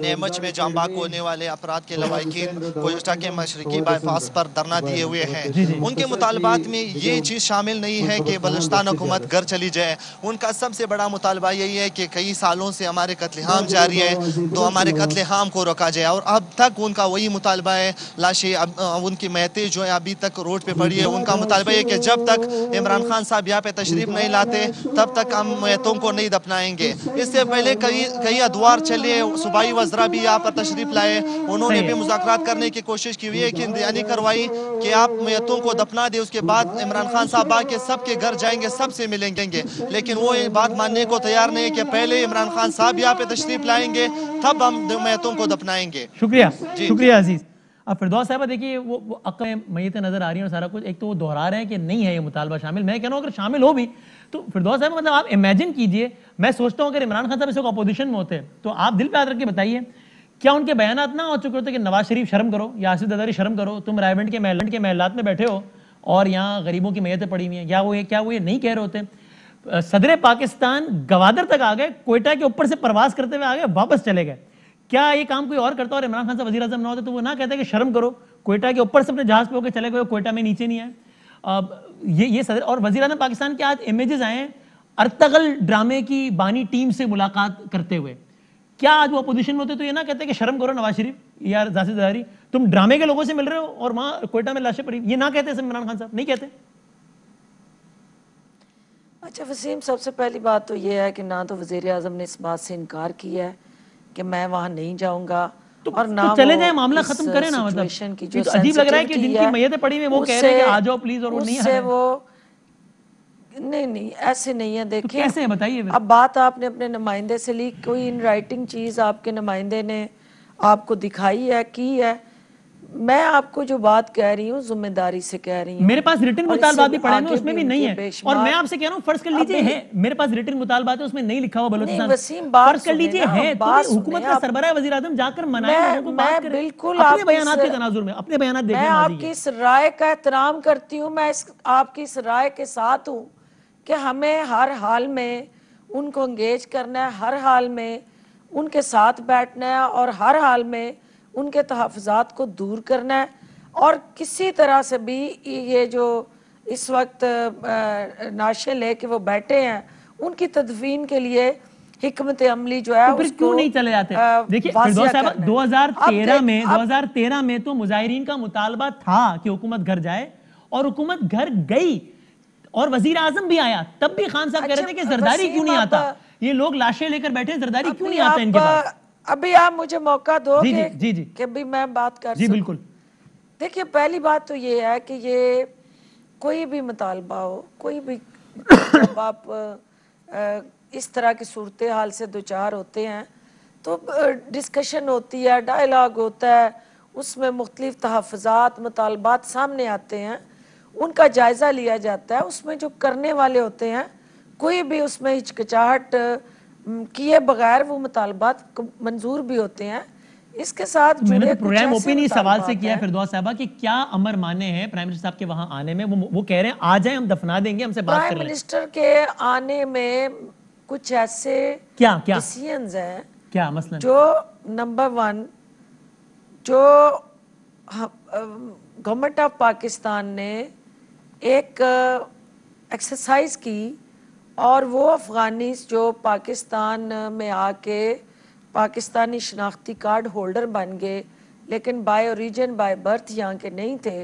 نیمچ میں جام بحق ہونے والے افراد کے لواحقین کوئٹہ کے مشرقی بائی پاس پر دھرنا دیے ہوئے ہیں. ان کے مطالبات میں یہ چیز شامل نہیں ہے کہ بلوچستان حکومت گھر چلی جائے. ان کا سب سے بڑا مطالبہ یہی ہے کہ کئی سالوں سے ہمارے قتل عام جاری ہے تو ہمارے قتل عام کو روکا جائے. اور اب تک ان کا وہی مطالبہ ہے. لاشیں ان کی میتیں جو ہے ابھی تک روڈ پہ پڑی ہے. ان کا مطالبہ یہ کہ جب تک عمران خان صاحب یہاں پہ تشریف نہیں لاتے تب تک ہم میتوں کو نہیں دفنائیں گے. اس سے پہلے کئی ادوار چلے، صوبائی وزراء بھی یہاں پر تشریف لائے. انہوں نے بھی مذاکرات کرنے کی کوشش کی ہوئی ہے کہ اندیانی کروائی کہ آپ میتوں کو دفنا دیں، اس کے بعد عمران خان صاحب آ کے سب کے گھر جائیں گے، سب سے ملیں گے. لیکن وہ یہ بات ماننے کو تیار نہیں کہ پہلے عمران خان صاحب یہاں پہ تشریف لائیں گے تب ہم میتوں کو دفنائیں گے. شکریہ شکریہ عزیز. اب فردوس صاحبہ دیکھیے وہ عقل میتیں نظر آ رہی ہیں اور سارا کچھ، ایک تو وہ دہرا رہے ہیں کہ نہیں ہے یہ مطالبہ شامل. میں کہہ رہا ہوں اگر شامل ہو بھی تو فردوس صاحب مطلب آپ امیجن کیجئے، میں سوچتا ہوں اگر عمران خان صاحب اس وقت اپوزیشن میں ہوتے تو آپ دل پہ ہاتھ رکھ کے بتائیے کیا ان کے بیانات نہ ہو چکے ہوتے کہ نواز شریف شرم کرو یا آصف زرداری شرم کرو، تم رائے کے محلات میں بیٹھے ہو اور یہاں غریبوں کی میتیں پڑی ہوئی ہیں. کیا وہ یہ نہیں کہہ رہے ہوتے؟ صدر پاکستان گوادر تک آ گئے، کوئٹہ کے اوپر سے پرواز کرتے ہوئے آ گئے، واپس چلے گئے. کیا یہ کام کوئی اور کرتا اور عمران خان صاحب وزیر اعظم نہ ہوتے تو وہ نہ کہتے کہ شرم کرو، کوئٹہ کے اوپر سے اپنے جہاز پہ ہو کے چلے گئے، کوئٹہ میں نیچے نہیں آئے. یہ صدر اور وزیر اعظم پاکستان کے آج امیجز آئے ہیں ارتغل ڈرامے کی بانی ٹیم سے ملاقات کرتے ہوئے. کیا آج وہ اپوزیشن میں ہوتے تو یہ نہ کہتے کہ شرم کرو نواز شریف یا آصف زرداری، تم ڈرامے کے لوگوں سے مل رہے ہو اور وہاں کوئٹہ میں لاشیں پڑی، یہ نہ کہتے عمران خان صاحب؟ نہیں کہتے. اچھا وسیم، سب سے پہلی بات تو یہ ہے کہ نہ تو وزیر اعظم نے اس بات سے انکار کیا ہے کہ میں وہاں نہیں جاؤں گا، اور نہ چلے جائیں معاملہ ختم کریں نا. مطلب عجیب لگ رہا ہے کہ جن کی میتیں پڑی ہوئی وہ کہہ رہے ہیں کہ آ جاؤ پلیز اور وہ نہیں آ رہے. نہیں ایسے نہیں ہے. دیکھیں کیسے ہیں بتائیے. اب بات آپ نے اپنے نمائندے سے لی، کوئی ان رائٹنگ چیز آپ کے نمائندے نے آپ کو دکھائی ہے کی ہے؟ میں آپ کو جو بات کہہ رہی ہوں ذمہ داری سے کہہ رہی ہوں. میرے پاس ریٹن مطالبات بھی پڑھے ہیں اس میں بھی نہیں ہے، اور میں آپ سے کہہ رہا ہوں فرض کر لیجئے ہے، میرے پاس ریٹن مطالبات ہیں اس میں نہیں لکھا ہوا بلوچستان، فرض کر لیجئے ہے تو حکومت کا سربراہ وزیر اعظم جا کر منائے لوگوں کو بات کریں اپنے بیانات کے تناظر میں، اپنے بیانات دیکھیں. میں آپ کی اس رائے کا احترام کرتی ہوں، میں آپ کی اس رائے کے ساتھ ہوں کہ ہمیں ہر حال میں ان کو انگیج کرنا ہے، ہر حال میں ان کے ساتھ بیٹھنا ہے، اور ہر حال میں ان کے تحفظات کو دور کرنا ہے. اور کسی طرح سے بھی یہ جو اس وقت ناشے لے کے وہ بیٹھے ہیں ان کی تدفین کے لیے حکمت عملی جو ہے پھر کیوں نہیں چلے جاتے؟ دیکھیں فردوس صاحب 2013 میں تو مظاہرین کا مطالبہ تھا کہ حکومت گھر جائے اور حکومت گھر گئی اور وزیر اعظم بھی آیا، تب بھی خان صاحب کہہ رہے تھے کہ زرداری کیوں نہیں آتا، یہ لوگ لاشیں لے کر بیٹھے زرداری کیوں نہیں آتا ان کے پاس. ابھی آپ مجھے موقع دو گے کہ بھی میں بات کر سکوں؟ جی بالکل. دیکھیے پہلی بات تو یہ ہے کہ یہ کوئی بھی مطالبہ ہو، کوئی بھی جب آپ اس طرح کی صورتحال سے دوچار ہوتے ہیں تو ڈسکشن ہوتی ہے، ڈائیلاگ ہوتا ہے، اس میں مختلف تحفظات مطالبات سامنے آتے ہیں، ان کا جائزہ لیا جاتا ہے. اس میں جو کرنے والے ہوتے ہیں کوئی بھی اس میں ہچکچاہٹ کیے بغیر وہ مطالبات منظور بھی ہوتے ہیں. اس کے ساتھ میں نے پروگرام اوپن ہی سوال سے کیا ہے فردوس صاحبہ کہ کیا امر مانے ہیں پرائم منسٹر صاحب کے وہاں آنے میں؟ وہ کہہ رہے ہیں آ جائیں ہم دفنا دیں گے، ہم سے بات کر لیں. پرائم منسٹر کے آنے میں کچھ ایسے ڈیسیژنز ہیں کیا مثلا جو نمبر 1 جو گورنمنٹ آف پاکستان نے ایک ایکسرسائز کی، اور وہ افغانیز جو پاکستان میں آ کے پاکستانی شناختی کارڈ ہولڈر بن گئے لیکن بائی اوریجن بائی برتھ یہاں کے نہیں تھے،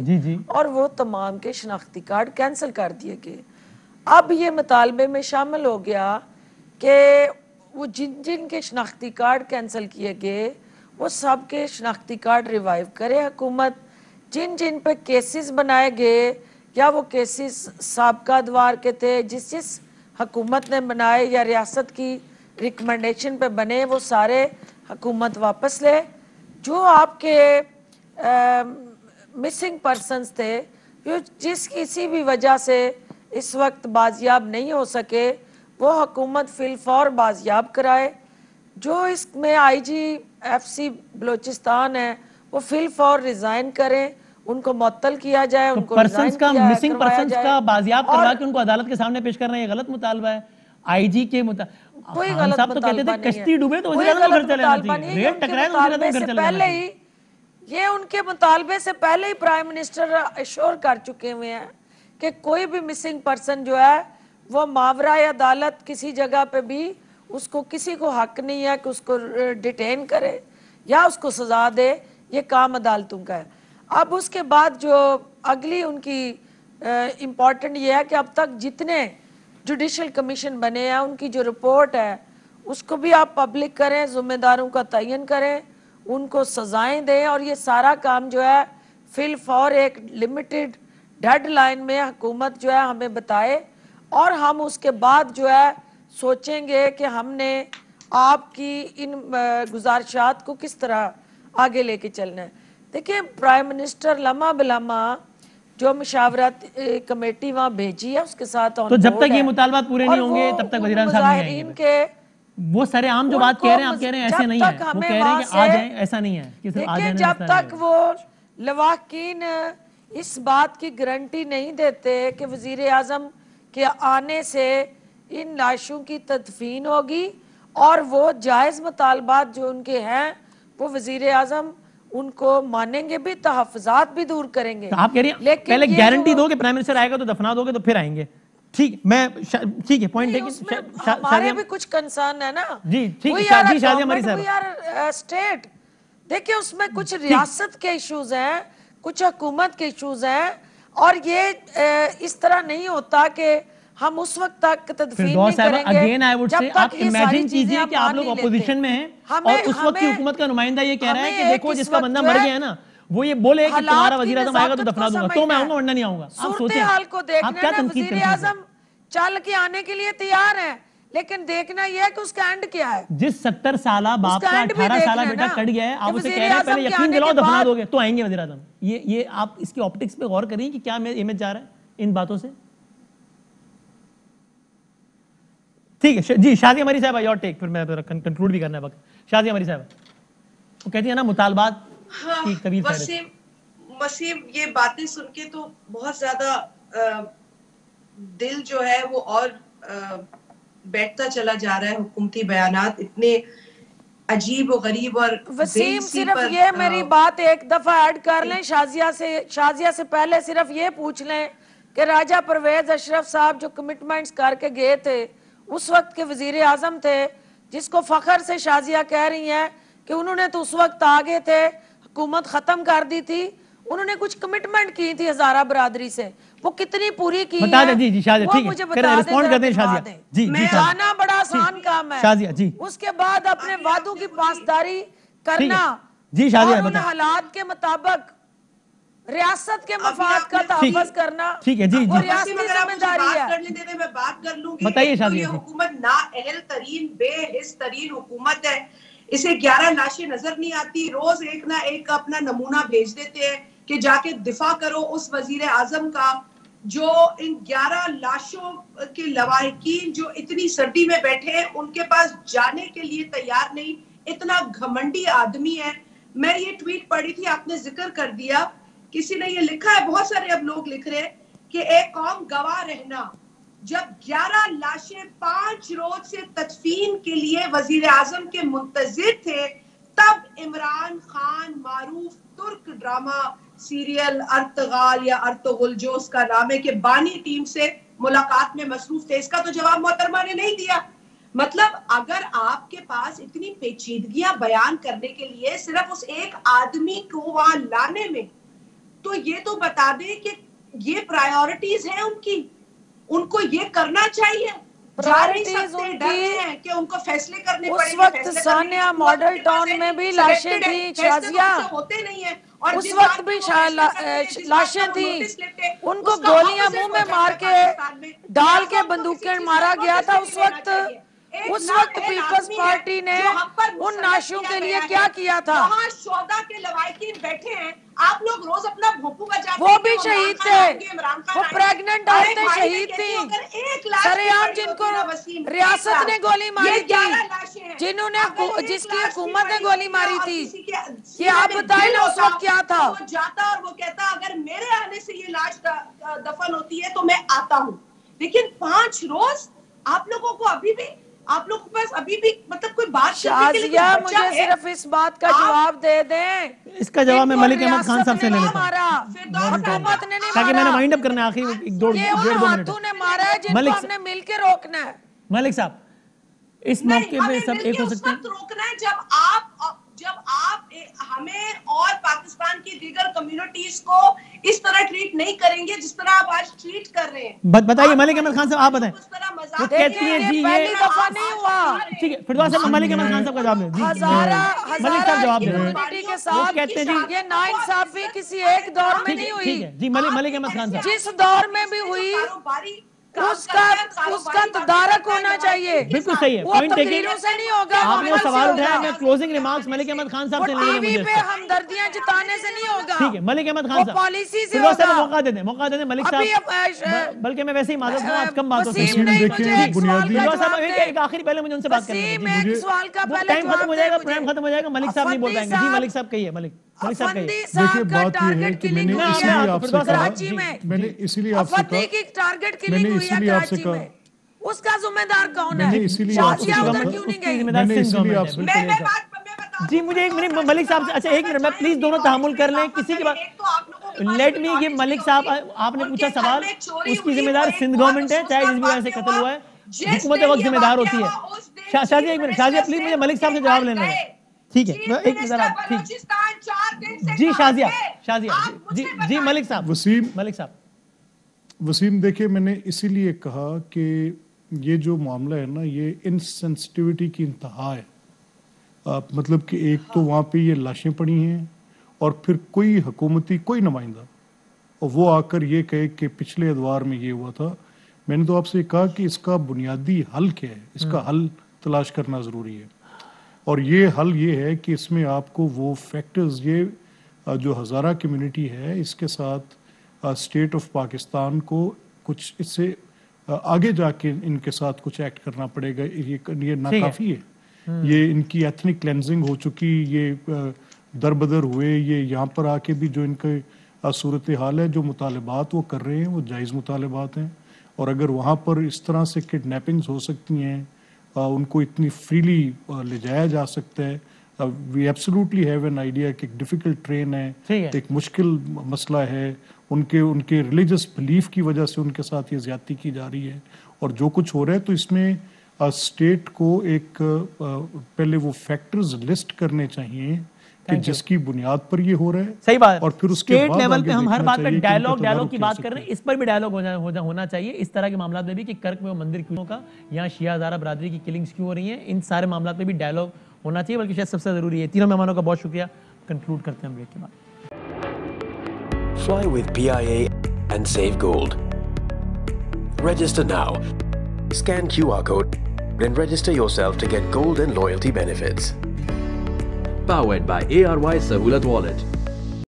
اور وہ تمام کے شناختی کارڈ کینسل کر دیے گئے. اب یہ مطالبے میں شامل ہو گیا کہ وہ جن کے شناختی کارڈ کینسل کیے گئے وہ سب کے شناختی کارڈ ریوائیو کرے حکومت. جن پہ کیسز بنائے گئے یا وہ کیسز سابقہ ادوار کے تھے جس حکومت نے بنائے یا ریاست کی ریکمنڈیشن پہ بنے، وہ سارے حکومت واپس لے. جو آپ کے مسنگ پرسنز تھے جو جس کسی بھی وجہ سے اس وقت بازیاب نہیں ہو سکے وہ حکومت فی الفور بازیاب کرائے. جو اس میں آئی جی ایف سی بلوچستان ہے وہ فی الفور ریزائن کریں, ان کو معطل کیا جائے, ان کو ریزائن مسنگ پرسنز کا بازیاب کروا کے ان کو عدالت کے سامنے پیش کرنا یہ غلط مطالبہ ہے. آئی جی کے کوئی غلط مطالبہ نہیں ہے, کشتی ڈوبے تو وزیر اعظم گھر چلے جانا چاہیے, ریٹ ٹکرائے تو وزیر اعظم گھر چلے جانا چاہیے. یہ ان کے مطالبے سے پہلے ہی پرائم منسٹر ایشور کر چکے ہوئے ہیں کہ کوئی بھی مسنگ پرسن جو ہے وہ ماورائے عدالت کسی جگہ پہ بھی اس کو کسی کو حق نہیں ہے کہ اس کو ڈیٹین کرے یا اس کو سزا دے, یہ کام عدالتوں کا ہے. اب اس کے بعد جو اگلی ان کی امپورٹنٹ یہ ہے کہ اب تک جتنے جوڈیشل کمیشن بنے ہیں ان کی جو رپورٹ ہے اس کو بھی آپ پبلک کریں, ذمہ داروں کا تعین کریں, ان کو سزائیں دیں, اور یہ سارا کام جو ہے فی الفور ایک لمیٹڈ ڈیڈ لائن میں حکومت جو ہے ہمیں بتائے, اور ہم اس کے بعد جو ہے سوچیں گے کہ ہم نے آپ کی ان گزارشات کو کس طرح آگے لے کے چلنا ہے. دیکھیں پرائم منسٹر لمحہ بلمحہ جو مشاورت کمیٹی وہاں بھیجی ہے اس کے ساتھ تو جب تک یہ مطالبات پورے نہیں ہوں گے تب تک وزیر اعظم صاحب نہیں آئیں گے. وہ سارے عام جو بات کہہ رہے ہیں آپ کہہ رہے ہیں ایسے نہیں ہے, وہ کہہ رہے ہیں کہ آ جائیں, ایسا نہیں ہے. دیکھیں جب تک وہ لواحقین اس بات کی گارنٹی نہیں دیتے کہ وزیر اعظم کے آنے سے ان لاشوں کی تدفین ہوگی اور وہ جائز مطالبات جو ان کے ہیں وہ وزیر اعظم ان کو مانیں گے بھی, تحفظات بھی دور کریں گے. آپ کہہ رہی ہیں پہلے گارنٹی دو کہ پرائم منسٹر آئے گا تو دفنا دو گے تو پھر آئیں گے. ٹھیک میں ٹھیک ہے پوائنٹ دیکھیں, ہمارے بھی کچھ کنسرن ہے نا. جی ٹھیک ہے, جی شادیہ ہماری صاحب اسٹیٹ دیکھیں اس میں کچھ ریاست کے ایشوز ہیں, کچھ حکومت کے ایشوز ہیں, اور یہ اس طرح نہیں ہوتا کہ ہم اس وقت تک تدفین نہیں کریں گے جب تک یہ ساری چیزیں کہ آپ لوگ اپوزیشن میں ہیں اور اس وقت کی حکومت کا نمائندہ یہ کہہ رہا ہے کہ دیکھو جس کا بندہ مر گیا ہے نا وہ یہ بولے کہ تمہارا وزیر اعظم آئے گا تو دفنا دوں گا, تو میں آؤں گا ورنہ نہیں آؤں گا. آپ سوچیں آپ کیا تنقید کرتے ہیں. وزیر اعظم چل کے آنے کے لیے تیار ہیں لیکن دیکھنا یہ ہے کہ اس کا اینڈ کیا ہے. جس 70 سالہ باپ کا 18 سالہ بیٹا کٹ گیا ہے آپ اسے کہہ رہے ہیں پہلے یقین دلاؤ دفنا دو گے تو آئیں گے وزیر اعظم. یہ آپ اس کی آپٹکس پہ غور کریں کہ کیا امیج جا رہا ہے ان باتوں سے. ٹھیک ہے جی شادیہ ہماری صاحبہ یور ٹیک, پھر میں کنکلوڈ بھی کرنا ہے وقت. شادیہ ہماری صاحبہ وہ کہتی ہے نا مطالبات کی طویل فہرست. وسیم یہ باتیں سن کے تو بہت زیادہ دل جو ہے وہ اور بیٹھتا چلا جا رہا ہے. حکومتی بیانات اتنے عجیب و غریب اور وسیم صرف یہ میری بات ایک دفعہ ایڈ کر لیں, شازیہ سے پہلے صرف یہ پوچھ لیں کہ راجہ پرویز اشرف صاحب جو کمٹمنٹس کر کے گئے تھے اس وقت کے وزیر اعظم تھے, جس کو فخر سے شازیہ کہہ رہی ہیں کہ انہوں نے تو اس وقت آگے تھے, حکومت ختم کر دی تھی, انہوں نے کچھ کمٹمنٹ کی تھی ہزارہ برادری سے, وہ کتنی پوری کی بتا دیں. جی شازیہ وہ مجھے بتا دیں شازیہ. جی جانا بڑا آسان کام ہے شازیہ جی, اس کے بعد اپنے وعدوں کی پاسداری کرنا جی شازیہ اور ان حالات کے مطابق ریاست کے مفاد کا تحفظ کرنا. ٹھیک ہے جی وہ ریاستی ذمہ داری ہے. میں بات کر لوں گی. بتائیے شازیہ. یہ حکومت نااہل ترین بے حس ترین حکومت ہے. اسے 11 لاشیں نظر نہیں آتی, روز ایک نہ ایک اپنا نمونہ بھیج دیتے ہیں کہ جا کے دفاع کرو اس وزیر اعظم کا جو ان 11 لاشوں کے لواحقین جو اتنی سردی میں بیٹھے ہیں ان کے پاس جانے کے لیے تیار نہیں. اتنا گھمنڈی آدمی ہے. میں یہ ٹویٹ پڑھی تھی, آپ نے ذکر کر دیا, کسی نے یہ لکھا ہے, بہت سارے اب لوگ لکھ رہے ہیں کہ ایک قوم گواہ رہنا. جب 11 لاشیں 5 روز سے تدفین کے لیے وزیر اعظم کے منتظر تھے تب عمران خان معروف ترک ڈرامہ سیریل ارطغرل یا ارطغرل جو اس کا نام ہے کہ بانی ٹیم سے ملاقات میں مصروف تھے. اس کا تو جواب محترمہ نے نہیں دیا. مطلب اگر آپ کے پاس اتنی پیچیدگیاں بیان کرنے کے لیے صرف اس ایک آدمی کو وہاں لانے میں, تو یہ تو بتا دیں کہ یہ پرائیورٹیز ہیں ان کی, ان کو یہ کرنا چاہیے. پرائیورٹیز ان کی کہ ان کو فیصلے کرنے پڑیں. اس وقت ثانیہ ماڈل ٹاؤن میں بھی لاشیں تھیں شازیہ, ہوتے نہیں ہیں, اور اس وقت بھی لاشیں تھیں, ان کو گولیاں منہ میں مار کے ڈال کے بندوقیں مارا گیا تھا. اس وقت اس وقت پیپلز پارٹی نے ان نعشوں کے لیے کیا کیا تھا؟ وہاں شہداء کے لوائقین بیٹھے ہیں، آپ لوگ روز اپنا بھوپو بجاتے ہیں، وہ بھی شہید تھے، وہ پریگننٹ عورتیں شہید تھیں، سریعام جن کو ریاست نے گولی ماری تھی، جنہوں نے جس کی حکومت نے گولی ماری تھی، یہ آپ بتائیں نا اس وقت کیا تھا؟ وہ جاتا اور وہ کہتا اگر میرے آنے سے یہ لاش دفن ہوتی ہے تو میں آتا ہوں. لیکن 5 روز آپ لوگوں کو ابھی بھی، آپ لوگوں کے پاس ابھی بھی مطلب کوئی بات کرنے کے لیے شازیہ مجھے صرف اس بات کا جواب دے دیں، اس کا جواب میں ملک احمد خان صاحب سے لے لیتا ہوں حکومت نے نہیں تاکہ میں نے مارا، وائنڈ اپ کرنا ہے آخری یہ ان ہاتھوں نے مارا ہے جن کو ہم نے مل کے روکنا ہے. ملک صاحب اس موقع پہ سب ایک ہو سکتے ہیں. روکنا ہے جب آپ ہمیں اور پاکستان کی دیگر کمیونٹیز کو اس طرح ٹریٹ نہیں کریں گے جس طرح آپ آج ٹریٹ کر رہے ہیں. بتائیے ملک احمد خان صاحب، آپ بتائیں. وہ کہتی ہیں جی پہلی دفعہ نہیں ہوا. ٹھیک ہے فردوس صاحب، ملک احمد خان صاحب کا جواب دیں. ملک صاحب جواب دیں. کمیونٹی کے ساتھ یہ ناانصافی کسی ایک دور میں نہیں ہوئی. جی ملک احمد خان صاحب، جس دور میں بھی ہوئی اس کا تدارک ہونا چاہیے. بالکل صحیح ہے. وہ تقریروں سے نہیں ہوگا. آپ نے سوال اٹھایا، میں کلوزنگ ریمارکس ملک احمد خان صاحب سے لے ٹی وی پہ ہمدردیاں جتانے سے نہیں ہوگا. ٹھیک ہے ملک احمد خان صاحب، پالیسی سے فردوس صاحب ہوگا. موقع دے دیں ملک صاحب، بلکہ میں ویسے ہی معذرت ہوں، آج کم بات ہو وسیم سکتی نہیں، ہے. مجھے ایک سوال کا فردوس صاحب جواب ایک آخری پہلے مجھے ان سے بات کرنی ہے. وسیم ایک سوال کا پہلے ٹائم ختم ہو جائے گا، پروگرام ختم ہو جائے گا، ملک صاحب نہیں بول پائیں گے. جی ملک صاحب کہیے. ملک صاحب کہیے. دیکھیے بات یہ ہے کہ میں نے اسی لیے آپ سے کہا، کراچی میں میں نے اسی لیے آپ سے افندی کی ٹارگٹ میں نے کلنگ ہوئی اسی ہے لیے آپ سے کراچی کہا، میں، اس کا ذمہ دار کون میں نے ہے؟ اسی لیے آپ سے شازیہ کہا ادھر تھا، کیوں نہیں اس کی گئی؟ ذمہ دار میں نے سندھ اسی لیے آپ گورنمنٹ سے ہے. جی مجھے ایک منٹ ملک صاحب سے، اچھا ایک منٹ میں پلیز دونوں تحمل کر لیں. کسی کی بات لیٹ می گیو. ملک صاحب آپ نے پوچھا سوال، اس کی ذمہ دار سندھ گورنمنٹ ہے، چاہے جس بھی وجہ سے قتل ہوا ہے، حکومت وقت ذمہ دار ہوتی ہے. شازیہ ایک منٹ، شازیہ پلیز مجھے ملک صاحب سے جواب لینے دیں. ٹھیک ہے ایک منٹ آپ. ٹھیک جی شازیہ جی ملک صاحب. ملک صاحب وسیم دیکھیں، میں نے اسی لیے کہا کہ یہ جو معاملہ ہے نا، یہ انسینسٹیوٹی کی انتہا ہے. مطلب کہ ایک تو وہاں پہ یہ لاشیں پڑی ہیں اور پھر کوئی حکومتی کوئی نمائندہ اور وہ آ کر یہ کہے کہ پچھلے ادوار میں یہ ہوا تھا. میں نے تو آپ سے کہا کہ اس کا بنیادی حل کیا ہے، اس کا حل تلاش کرنا ضروری ہے. اور یہ حل یہ ہے کہ اس میں آپ کو وہ فیکٹرز، یہ جو ہزارہ کمیونٹی ہے اس کے ساتھ اسٹیٹ آف پاکستان کو کچھ اس سے آگے جا کے ان کے ساتھ کچھ ایکٹ کرنا پڑے گا. یہ ناکافی ہے. یہ ان کی ایتھنک کلینزنگ ہو چکی، یہ در بدر ہوئے، یہ یہاں پر آ کے بھی جو ان کے صورتحال ہے، جو مطالبات وہ کر رہے ہیں وہ جائز مطالبات ہیں. اور اگر وہاں پر اس طرح سے کڈنیپنگز ہو سکتی ہیں، ان کو اتنی فریلی لے جایا جا سکتا ہے. وی ایبسولوٹلی ہیو این آئیڈیا کہ ایک ڈیفیکلٹ ٹرین ہے، ایک مشکل مسئلہ ہے. ان کے ریلیجس بلیف کی وجہ سے ان کے ساتھ یہ زیادتی کی جا رہی ہے. اور جو کچھ ہو رہا ہے تو اس میں اسٹیٹ کو ایک پہلے وہ فیکٹرز لسٹ کرنے چاہیے کہ جس کی بنیاد پر یہ ہو رہا ہے. صحیح بات. اور پھر اس کے اسٹیٹ لیول پہ ہم ہر بات پہ ڈائیلاگ کی بات کر رہے ہیں، اس پر بھی ڈائیلاگ ہونا چاہیے. اس طرح کے معاملات میں بھی کہ کرک میں وہ مندر کیوں کا، یہاں شیعہ ہزارہ برادری کی کلنگز کیوں ہو رہی ہیں، ان سارے معاملات میں بھی ڈائیلاگ ہونا چاہیے، بلکہ شاید سب سے ضروری ہے. تینوں مہمانوں کا بہت شکریہ. کنکلوڈ کرتے ہیں بریک کے بعد. Fly with PIA and save gold. Register now. Scan QR code and register yourself to get gold and loyalty benefits. Powered by ARY Sahulat Wallet.